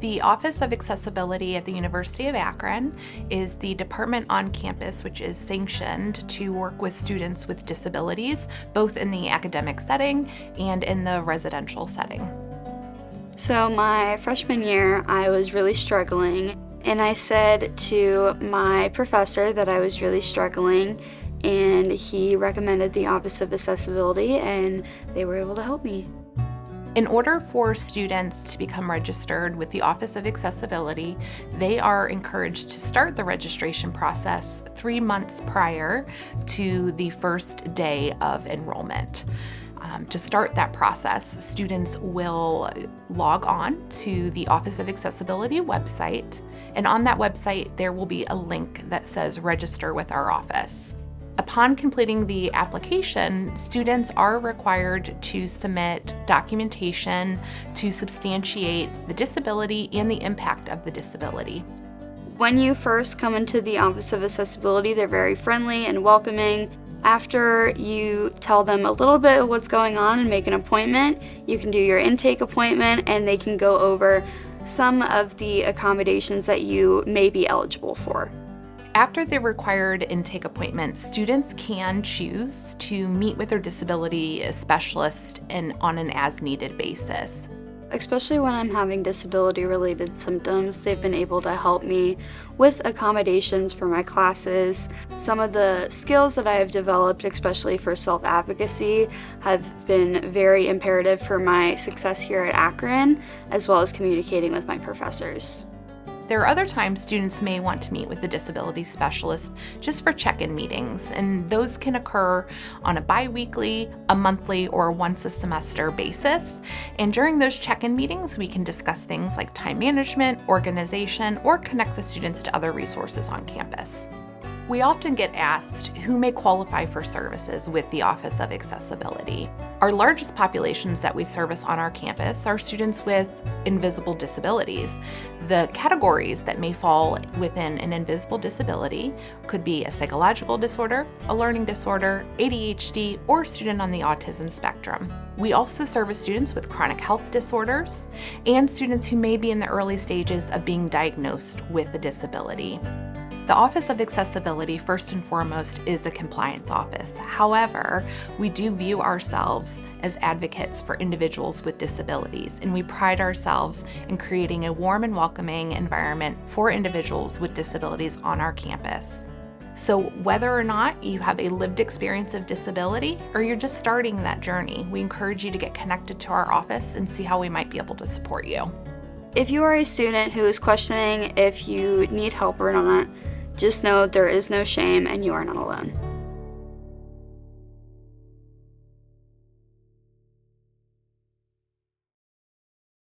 The Office of Accessibility at the University of Akron is the department on campus which is sanctioned to work with students with disabilities, both in the academic setting and in the residential setting. So my freshman year, I was really struggling, and I said to my professor that I was really struggling, and he recommended the Office of Accessibility, and they were able to help me. In order for students to become registered with the Office of Accessibility, they are encouraged to start the registration process 3 months prior to the first day of enrollment. To start that process, students will log on to the Office of Accessibility website, and on that website there will be a link that says register with our office. Upon completing the application, students are required to submit documentation to substantiate the disability and the impact of the disability. When you first come into the Office of Accessibility, they're very friendly and welcoming. After you tell them a little bit of what's going on and make an appointment, you can do your intake appointment and they can go over some of the accommodations that you may be eligible for. After the required intake appointment, students can choose to meet with their disability specialist on an as-needed basis. Especially when I'm having disability-related symptoms, they've been able to help me with accommodations for my classes. Some of the skills that I have developed, especially for self-advocacy, have been very imperative for my success here at Akron, as well as communicating with my professors. There are other times students may want to meet with the disability specialist just for check-in meetings, and those can occur on a bi-weekly, a monthly, or once a semester basis. And during those check-in meetings, we can discuss things like time management, organization, or connect the students to other resources on campus. We often get asked who may qualify for services with the Office of Accessibility. Our largest populations that we service on our campus are students with invisible disabilities. The categories that may fall within an invisible disability could be a psychological disorder, a learning disorder, ADHD, or student on the autism spectrum. We also service students with chronic health disorders and students who may be in the early stages of being diagnosed with a disability. The Office of Accessibility, first and foremost, is a compliance office. However, we do view ourselves as advocates for individuals with disabilities, and we pride ourselves in creating a warm and welcoming environment for individuals with disabilities on our campus. So whether or not you have a lived experience of disability or you're just starting that journey, we encourage you to get connected to our office and see how we might be able to support you. If you are a student who is questioning if you need help or not, just know there is no shame and you are not alone.